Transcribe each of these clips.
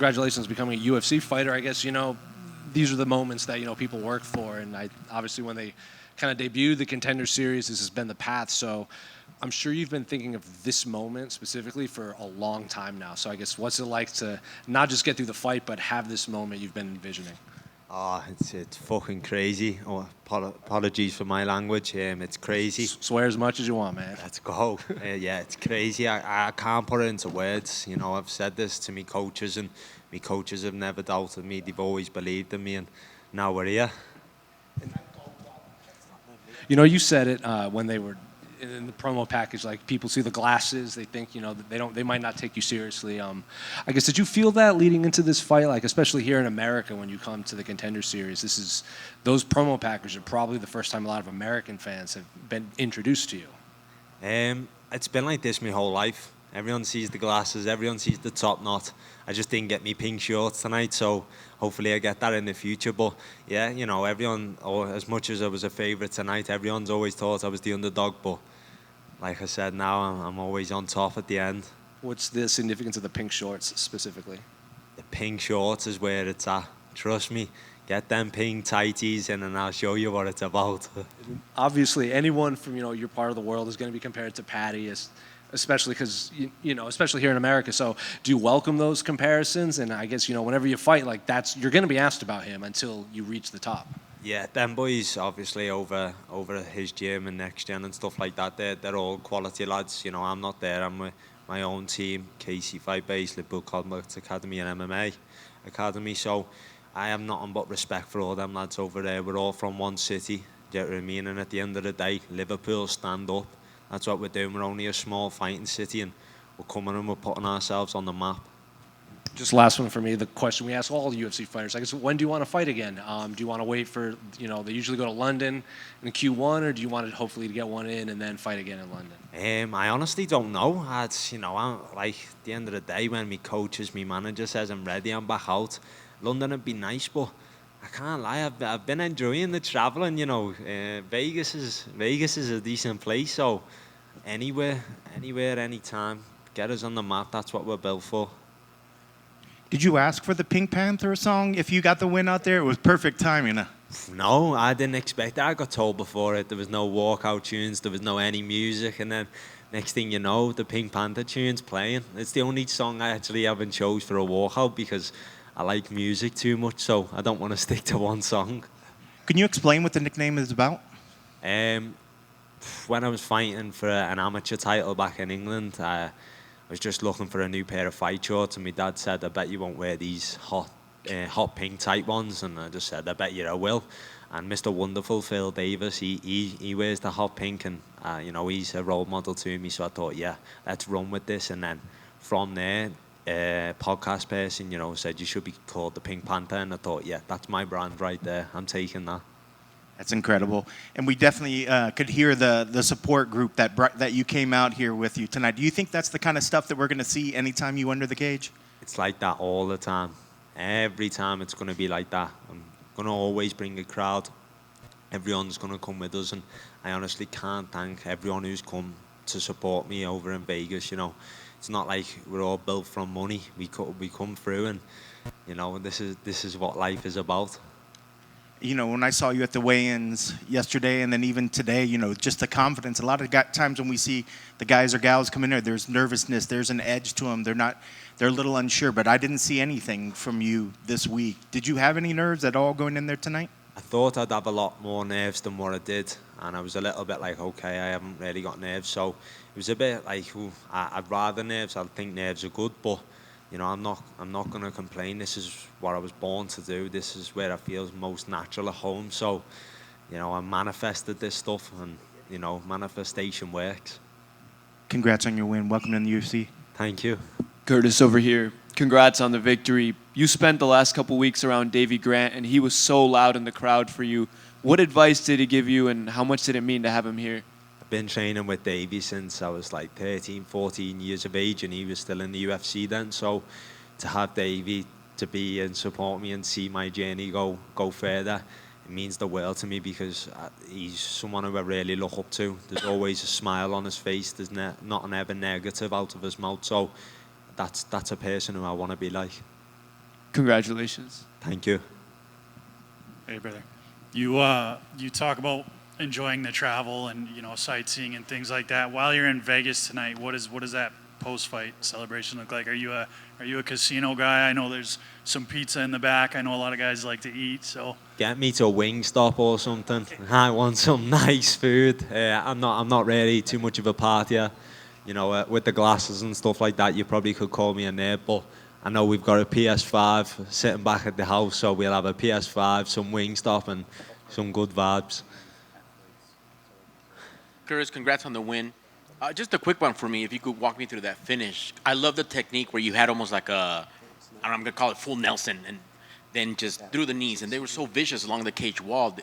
congratulations on becoming a UFC fighter. I guess, these are the moments that, people work for. And obviously when they kind of debuted the Contender series, this has been the path. So I'm sure you've been thinking of this moment specifically for a long time now. So I guess what's it like to not just get through the fight, but have this moment you've been envisioning? Oh, it's fucking crazy. Oh, apologies for my language. It's crazy. Swear as much as you want, man. Let's go. Yeah, it's crazy. I can't put it into words. I've said this to me coaches, and me coaches have never doubted me. They've always believed in me, and now we're here. You said it when they were in the promo package. Like, people see the glasses, they think that they might not take you seriously. I guess, did you feel that leading into this fight? Like, especially here in America, when you come to the Contender series, those promo packages are probably the first time a lot of American fans have been introduced to you. It's been like this my whole life. Everyone sees the glasses, everyone sees the top knot. I just didn't get me pink shorts tonight, so hopefully I get that in the future. But yeah, everyone, as much as I was a favourite tonight, everyone's always thought I was the underdog. But like I said, now I'm always on top at the end. What's the significance of the pink shorts specifically? The pink shorts is where it's at. Trust me. Get them pink tighties in and I'll show you what it's about. Obviously, anyone from your part of the world is going to be compared to Patty, especially because especially here in America. So, do you welcome those comparisons? And I guess whenever you fight, like, you're going to be asked about him until you reach the top. Yeah, them boys obviously over his gym and Next Gen and stuff like that. They're all quality lads. I'm not there. I'm with my own team, KC Fight Base, Liverpool Combat Academy and MMA Academy. So I have nothing but respect for all them lads over there. We're all from one city. Do you know what I mean? And at the end of the day, Liverpool stand up. That's what we're doing. We're only a small fighting city, and we're coming and we're putting ourselves on the map. Just last one for me, the question we ask all UFC fighters, I guess, when do you want to fight again? Do you want to wait for, they usually go to London in Q1, or do you want to hopefully to get one in and then fight again in London? I honestly don't know. I'm, like, at the end of the day, when my coaches, my manager says I'm ready, I'm back out. London would be nice, but I can't lie, I've been enjoying the traveling, Vegas is a decent place, so anywhere, anytime, get us on the map, that's what we're built for. Did you ask for the Pink Panther song if you got the win out there? It was perfect timing. No, I didn't expect that. I got told before it there was no walkout tunes, there was no any music, and then next thing you know, the Pink Panther tune's playing. It's the only song I actually haven't chose for a walkout because I like music too much, so I don't want to stick to one song. Can you explain what the nickname is about? When I was fighting for an amateur title back in England, I was just looking for a new pair of fight shorts, and my dad said, I bet you won't wear these hot pink type ones, and I just said, I bet you I will. And Mr. Wonderful, Phil Davis, he wears the hot pink, and he's a role model to me, so I thought, yeah, let's run with this. And then from there, podcast person, said you should be called the Pink Panther, and I thought, yeah, that's my brand right there. I'm taking that. That's incredible, and we definitely could hear the support group that you came out here with you tonight. Do you think that's the kind of stuff that we're going to see anytime you enter the cage? It's like that all the time. Every time it's going to be like that. I'm going to always bring a crowd. Everyone's going to come with us, and I honestly can't thank everyone who's come to support me over in Vegas. It's not like we're all built from money. We come through, and this is what life is about. When I saw you at the weigh-ins yesterday and then even today, just the confidence. A lot of times when we see the guys or gals come in there's nervousness, there's an edge to them. They're a little unsure, but I didn't see anything from you this week. Did you have any nerves at all going in there tonight? I thought I'd have a lot more nerves than what I did, and I was a little bit like, okay, I haven't really got nerves. So it was a bit like, I'd rather nerves. I think nerves are good, but I'm not going to complain. This is what I was born to do. This is where I feel most natural at home. So, I manifested this stuff, and, manifestation works. Congrats on your win. Welcome to the UFC. Thank you. Curtis over here. Congrats on the victory. You spent the last couple weeks around Davey Grant, and he was so loud in the crowd for you. What advice did he give you, and how much did it mean to have him here? Been training with Davey since I was like 13, 14 years of age, and he was still in the UFC then. So to have Davey to be and support me and see my journey go further, it means the world to me, because he's someone who I really look up to. There's always a smile on his face. There's nothing ever negative out of his mouth. So that's a person who I want to be like. Congratulations. Thank you. Hey, brother. You talk about enjoying the travel and sightseeing and things like that. While you're in Vegas tonight, what does that post-fight celebration look like? Are you a casino guy? I know there's some pizza in the back. I know a lot of guys like to eat. So Get me to a wing stop or something. I want some nice food. I'm not really too much of a partier. With the glasses and stuff like that, you probably could call me a nerd, but I know we've got a PS5 sitting back at the house, so we'll have a PS5, some Wingstop, and some good vibes. Kurtis, congrats on the win. Just a quick one for me, if you could walk me through that finish. I love the technique where you had almost like I'm going to call it full Nelson, and then just through the knees, and they were so vicious along the cage wall.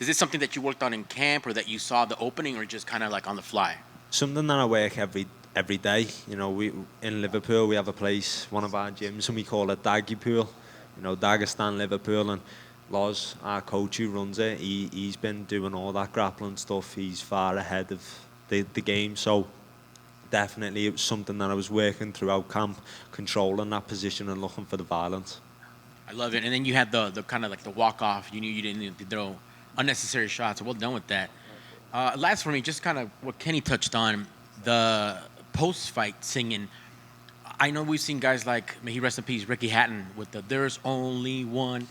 Is this something that you worked on in camp, or that you saw the opening, or just kind of like on the fly? Something that I work every day. We in Liverpool, we have a place, one of our gyms, and we call it Daggy Pool. Dagestan, Liverpool, and Loz, our coach who runs it, he's been doing all that grappling stuff. He's far ahead of the game, so definitely it was something that I was working throughout camp, controlling that position and looking for the violence. I love it. And then you had the kind of like the walk-off. You knew you didn't need to throw unnecessary shots. Well done with that. Last for me, just kind of what Kenny touched on, the post-fight singing. I know we've seen guys like, may he rest in peace, Ricky Hatton with the "There's Only One,"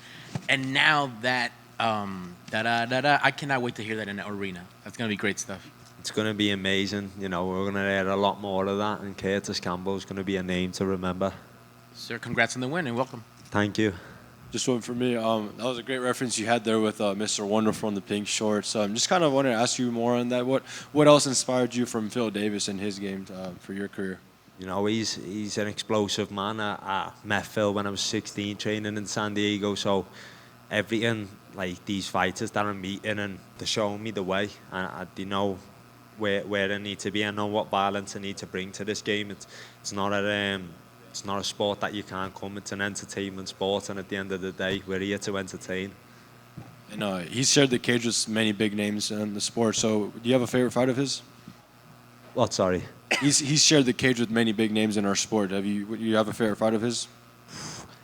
and now that da-da-da-da, I cannot wait to hear that in the arena. That's gonna be great stuff. It's going to be amazing. We're going to hear a lot more of that, and Kurtis Campbell is going to be a name to remember. Sir, congrats on the win and welcome. Thank you. Just one for me. That was a great reference you had there with Mr. Wonderful in the pink shorts. Just kind of wanted to ask you more on that. What else inspired you from Phil Davis and his game for your career? He's an explosive man. I met Phil when I was 16, training in San Diego. So everything, like these fighters that I'm meeting, and they're showing me the way. And they know where I need to be. I know what balance I need to bring to this game. It's not a sport that you can't come. It's an entertainment sport, and at the end of the day, we're here to entertain. And he's shared the cage with many big names in the sport. So, do you have a favorite fight of his? What? Sorry. He's shared the cage with many big names in our sport. You have a favorite fight of his?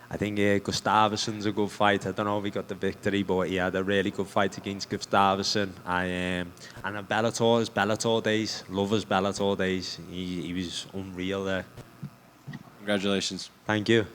I think Gustafsson's a good fight. I don't know if he got the victory, but he had a really good fight against Gustafsson. And his Bellator days, love his Bellator days. He was unreal there. Congratulations. Thank you.